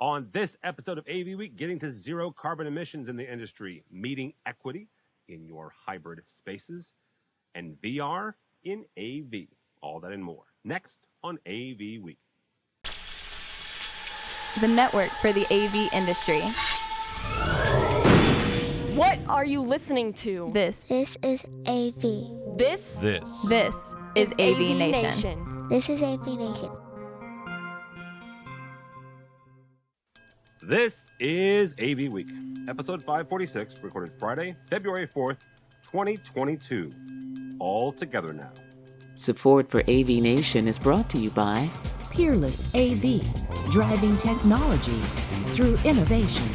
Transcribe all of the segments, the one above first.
On this episode of AV Week, getting to zero carbon emissions in the industry, meeting equity in your hybrid spaces, and VR in AV. All that and more. Next on AV Week. The network for the AV industry. What are you listening to? This is AV. This is AVNation. This is AVNation. This is AV Week, episode 546, recorded Friday, February 4th, 2022. All together now. Support for AVNation is brought to you by Peerless AV, driving technology through innovation.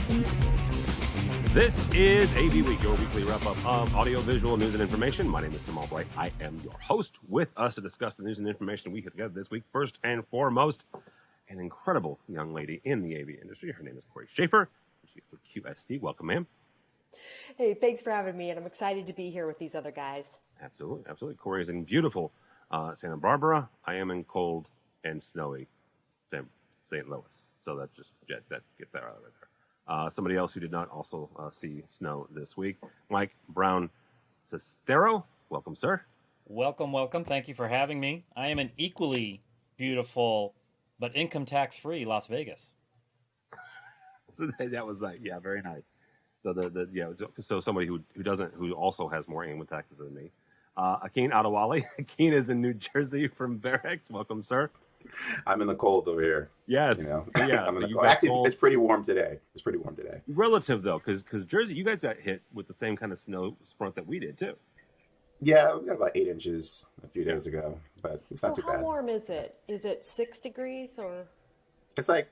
This is AV Week, your weekly wrap-up of audiovisual news and information. My name is Tim Albright. I am your host. With us to discuss the news and information we have together this week, first and foremost, an incredible young lady in the AV industry. Her name is Corey Schaefer. She's with QSC. Welcome, ma'am. Hey, thanks for having me, and I'm excited to be here with these other guys. Absolutely, absolutely. Corey is in beautiful Santa Barbara. I am in cold and snowy St. Louis. So that's just get that out of there. Somebody else who did not also see snow this week, Mike Brown Sestero. Welcome, sir. Welcome. Thank you for having me. I am in equally beautiful but income tax free Las Vegas. So that was like, yeah, very nice. So so somebody who also has more income taxes than me. Akin Adewale. Akin is in New Jersey from Barracks. Welcome, sir. I'm in the cold over here. Yes. You know? Yeah. I'm in the cold. Actually, it's pretty warm today. Relative though, because Jersey, you guys got hit with the same kind of snow front that we did too. Yeah, we got about 8 inches a few days ago, but it's not too bad. So how warm is it? Is it 6 degrees or? It's like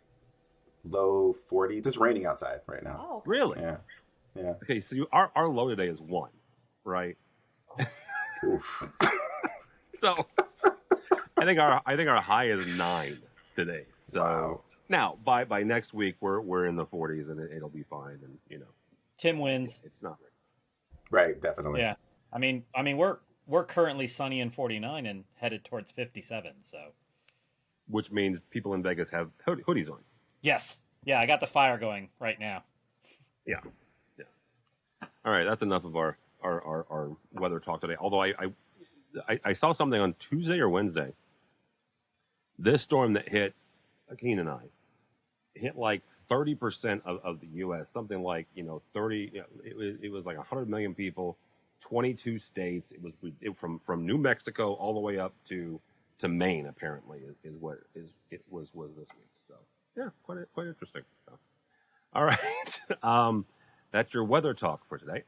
low 40s. It's raining outside right now. Oh, okay. Really? Yeah. Okay, so our low today is 1, right? Oof. So I think our high is 9 today. So wow. Now by next week we're in the 40s and it'll be fine, and Tim wins. it's not Right, definitely. Yeah. I mean we're currently sunny and 49 and headed towards 57, so which means people in Vegas have hoodies on. yes. Yeah, I got the fire going right now. Yeah. All right, that's enough of our weather talk today. Although I saw something on Tuesday or Wednesday. This storm that hit Akin and I hit like 30% of the U.S. Something like 30. It was like 100 million people, 22 states. It was from New Mexico all the way up to Maine. Apparently, is what it was this week. So yeah, quite interesting. So, all right. That's your weather talk for today.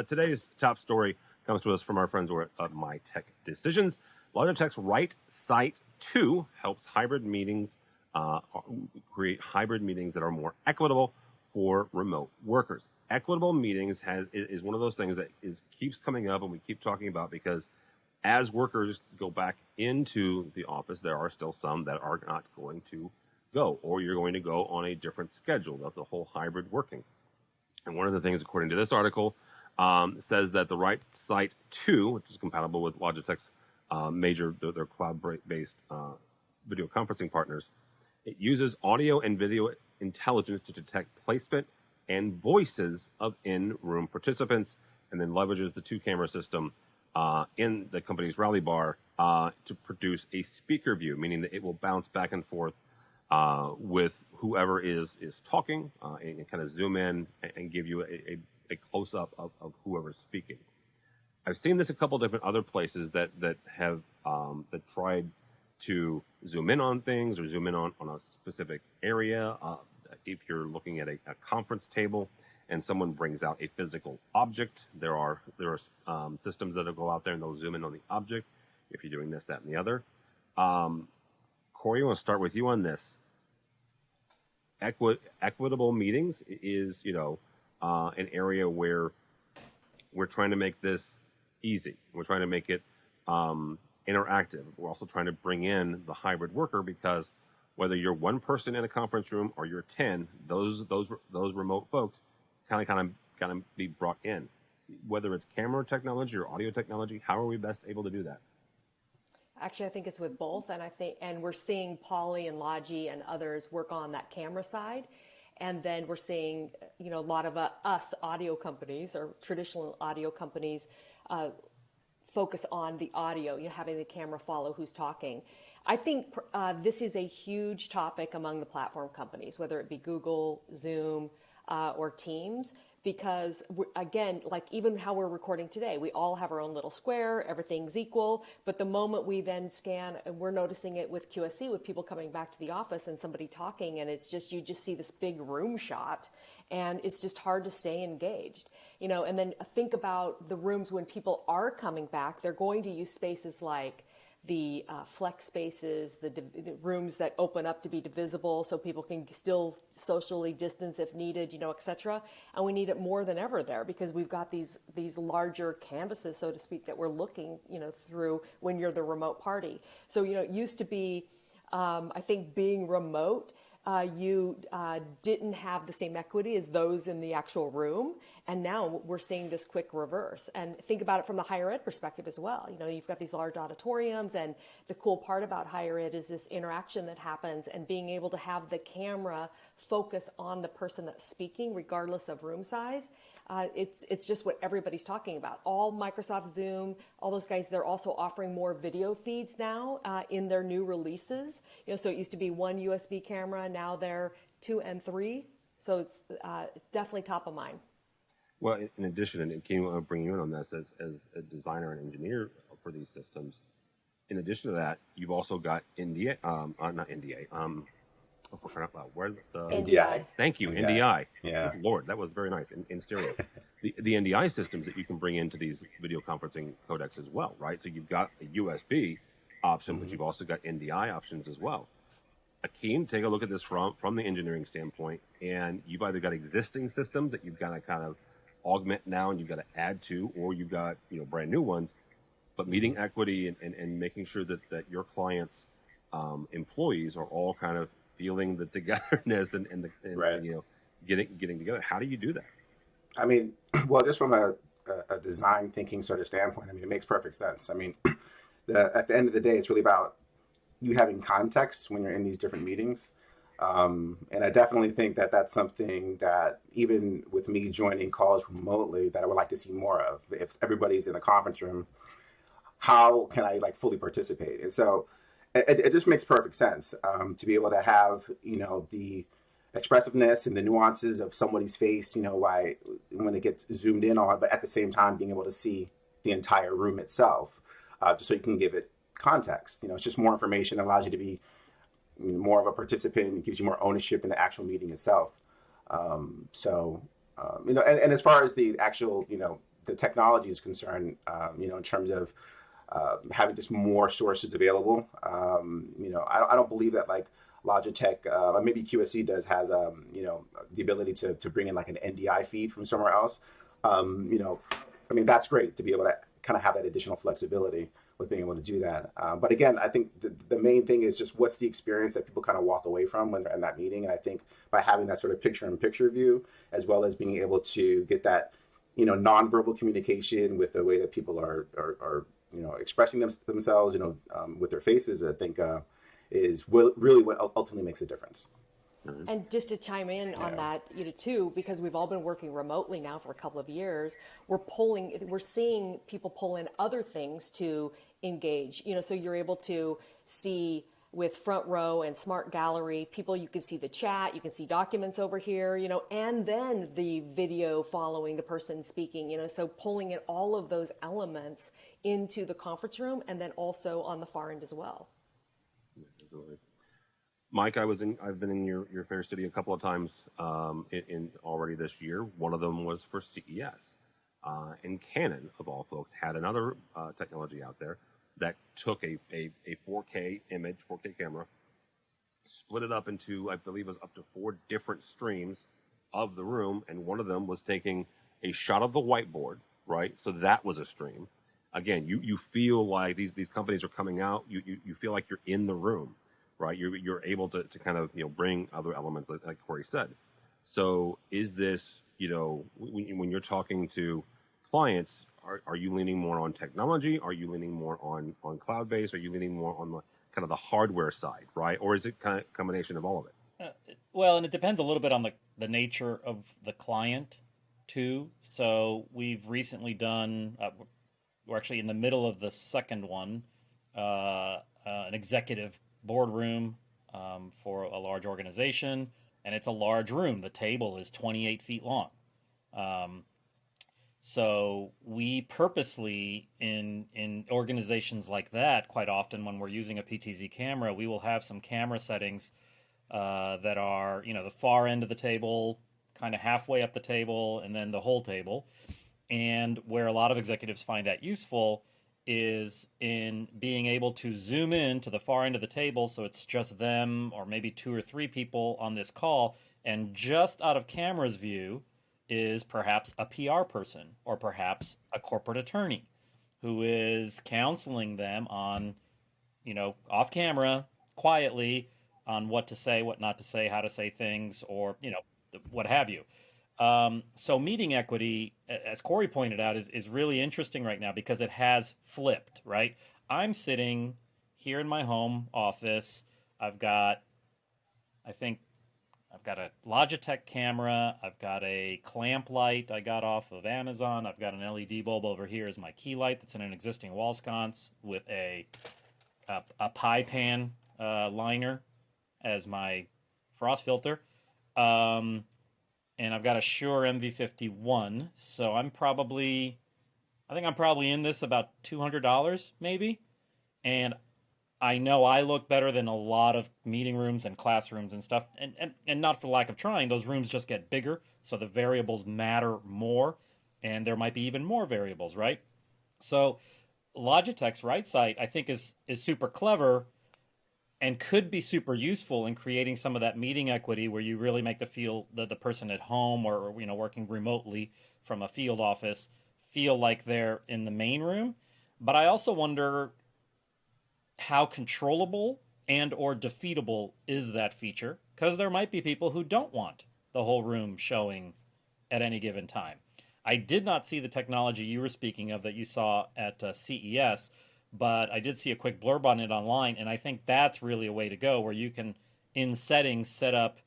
Today's top story comes to us from our friends over at My Tech Decisions. Logitech's Right Sight 2 helps hybrid meetings create hybrid meetings that are more equitable for remote workers. Equitable meetings is one of those things that keeps coming up and we keep talking about because as workers go back into the office, there are still some that are not going to go, or you're going to go on a different schedule of the whole hybrid working. And one of the things, according to this article, says that the Right Sight 2, which is compatible with Logitech's their cloud-based video conferencing partners, it uses audio and video intelligence to detect placement and voices of in-room participants, and then leverages the 2-camera system in the company's Rally Bar to produce a speaker view, meaning that it will bounce back and forth with whoever is talking and kind of zoom in and give you a close-up of whoever's speaking. I've seen this a couple different other places that have that tried to zoom in on things or zoom in on a specific area. If you're looking at a conference table and someone brings out a physical object, there are systems that will go out there and they'll zoom in on the object. If you're doing this, that, and the other. Corey, I want to start with you on this. Equitable meetings is, an area where we're trying to make this easy. We're trying to make it interactive. We're also trying to bring in the hybrid worker because whether you're one person in a conference room or you're 10, those remote folks kind of be brought in. Whether it's camera technology or audio technology, how are we best able to do that? Actually, I think it's with both, and we're seeing Polly and Logi and others work on that camera side, and then we're seeing, a lot of us audio companies or traditional audio companies focus on the audio, having the camera follow who's talking. I think this is a huge topic among the platform companies, whether it be Google, Zoom, or Teams, because again, like even how we're recording today, we all have our own little square, everything's equal, but the moment we then scan, and we're noticing it with QSC, with people coming back to the office and somebody talking, and it's just, you just see this big room shot, and it's just hard to stay engaged, and then think about the rooms when people are coming back, they're going to use spaces like the flex spaces, the rooms that open up to be divisible so people can still socially distance if needed, et cetera. And we need it more than ever there because we've got these larger canvases, so to speak, that we're looking, through when you're the remote party. So, it used to be, I think being remote, you didn't have the same equity as those in the actual room. And now we're seeing this quick reverse. And think about it from the higher ed perspective as well. You've got these large auditoriums, and the cool part about higher ed is this interaction that happens and being able to have the camera focus on the person that's speaking, regardless of room size. It's just what everybody's talking about. All Microsoft, Zoom, all those guys, they're also offering more video feeds now in their new releases. So it used to be one USB camera, now they're 2 and 3. So it's definitely top of mind. Well, in addition, and Kim, I'll bring you in on this as a designer and engineer for these systems. In addition to that, you've also got NDA, not NDA. For crying out loud, where's the NDI? Thank you, Yeah. NDI. Yeah. Good Lord, that was very nice in stereo. the NDI systems that you can bring into these video conferencing codecs as well, right? So you've got a USB option, but you've also got NDI options as well. Akeem, take a look at this from the engineering standpoint, and you've either got existing systems that you've got to kind of augment now and you've got to add to, or you've got brand new ones, but meeting equity and making sure that your clients' employees are all kind of feeling the togetherness and Right. getting together. How do you do that? I mean, well, just from a design thinking sort of standpoint, I mean, it makes perfect sense. I mean, at the end of the day, it's really about you having context when you're in these different meetings. And I definitely think that that's something that even with me joining calls remotely, that I would like to see more of. If everybody's in the conference room, how can I fully participate? And so it just makes perfect sense to be able to have, the expressiveness and the nuances of somebody's face, when it gets zoomed in on, but at the same time being able to see the entire room itself, just so you can give it context. It's just more information, allows you to be more of a participant, and gives you more ownership in the actual meeting itself. And as far as the actual, the technology is concerned, in terms of having just more sources available. I don't believe that Logitech, maybe QSC has the ability to bring in an NDI feed from somewhere else. That's great to be able to kind of have that additional flexibility with being able to do that. But again, I think the main thing is just what's the experience that people kind of walk away from when they're in that meeting. And I think by having that sort of picture-in-picture view, as well as being able to get that, nonverbal communication with the way that people are expressing themselves, with their faces, I think is really what ultimately makes a difference. And just to chime in on that, too, because we've all been working remotely now for a couple of years, we're seeing people pull in other things to engage. So you're able to see with Front Row and Smart Gallery, you can see the chat, you can see documents over here, and then the video following the person speaking, so pulling in all of those elements into the conference room and then also on the far end as well. Absolutely. Mike, I've been in your fair city a couple of times in already this year. One of them was for CES. And Canon, of all folks, had another technology out there that took a 4K image, 4K camera, split it up into, I believe it was up to 4 different streams of the room, and one of them was taking a shot of the whiteboard, right? So that was a stream. Again, you feel like these companies are coming out, you feel like you're in the room, right? You're able to kind of bring other elements like Corey said. So is this when you're talking to clients, are you leaning more on technology? Are you leaning more on cloud-based? Are you leaning more on the kind of the hardware side, right? Or is it kind of combination of all of it? Well, and it depends a little bit on the nature of the client too. So we've recently done, we're actually in the middle of the second one, an executive boardroom for a large organization, and it's a large room. The table is 28 feet long. So we purposely, in organizations like that, quite often when we're using a PTZ camera, we will have some camera settings that are, the far end of the table, kind of halfway up the table, and then the whole table. And where a lot of executives find that useful is in being able to zoom in to the far end of the table, so it's just them or maybe 2 or 3 people on this call, and just out of camera's view is perhaps a PR person or perhaps a corporate attorney who is counseling them on, off camera, quietly, on what to say, what not to say, how to say things, or, what have you. So meeting equity, as Corey pointed out, is really interesting right now because it has flipped, right? I'm sitting here in my home office. I've got a Logitech camera. I've got a clamp light I got off of Amazon. I've got an LED bulb over here as my key light that's in an existing wall sconce with a pie pan liner as my frost filter. And I've got a Shure MV51. So I think I'm probably in this about $200 maybe. And I know I look better than a lot of meeting rooms and classrooms and stuff, and not for lack of trying. Those rooms just get bigger, so the variables matter more, and there might be even more variables, right? So Logitech's Right Sight, I think, is super clever and could be super useful in creating some of that meeting equity where you really make the person at home or working remotely from a field office feel like they're in the main room. But I also wonder how controllable and or defeatable is that feature, because there might be people who don't want the whole room showing at any given time. I did not see the technology you were speaking of that you saw at CES, but I did see a quick blurb on it online, and I think that's really a way to go, where you can, in settings, set up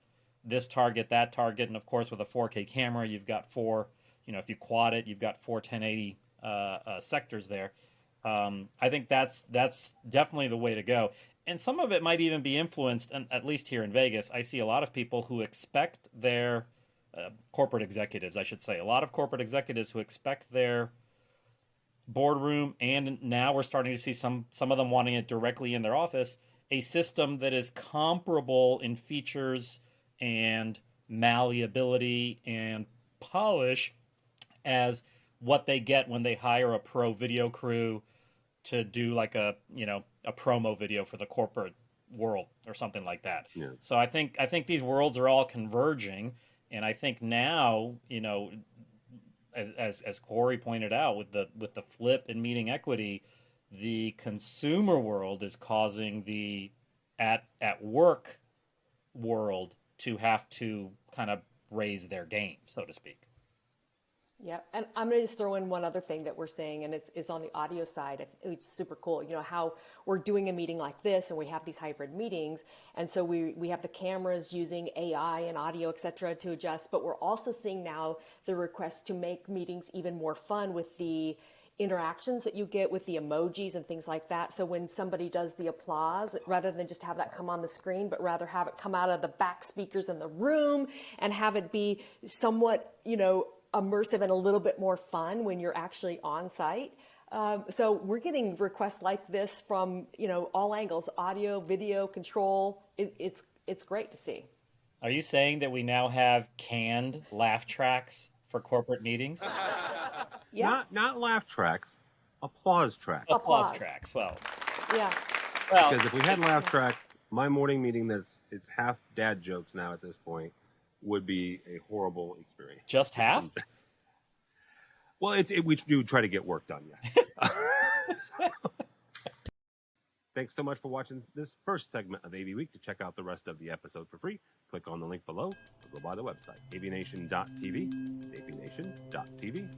this target, that target, and of course with a 4K camera, you've got 4, if you quad it, you've got 4 1080 sectors there. I think that's definitely the way to go. And some of it might even be influenced, and at least here in Vegas, I see a lot of people who expect their corporate executives, I should say, a lot of corporate executives who expect their boardroom, and now we're starting to see some of them wanting it directly in their office, a system that is comparable in features and malleability and polish as what they get when they hire a pro video crew to do like a promo video for the corporate world or something like that. Yeah. So I think these worlds are all converging, and I think now, as Corey pointed out, with the flip in meeting equity, the consumer world is causing the at work world to have to kind of raise their game, so to speak. Yeah, and I'm going to just throw in one other thing that we're seeing, and it's on the audio side. It's super cool, how we're doing a meeting like this, and we have these hybrid meetings, and so we have the cameras using AI and audio, et cetera, to adjust, but we're also seeing now the request to make meetings even more fun with the interactions that you get with the emojis and things like that. So when somebody does the applause, rather than just have that come on the screen, but rather have it come out of the back speakers in the room and have it be somewhat, immersive and a little bit more fun when you're actually on site. So we're getting requests like this from, all angles, audio, video, control. It's great to see. Are you saying that we now have canned laugh tracks for corporate meetings? Yeah. Not laugh tracks, applause tracks. Applause tracks. Well, Yeah. Because if we had laugh tracks, my morning meeting it's half dad jokes now at this point would be a horrible experience. Just half? Well, we do try to get work done, yeah. Thanks so much for watching this first segment of AV Week. To check out the rest of the episode for free, click on the link below or go by the website, avnation.tv, avnation.tv.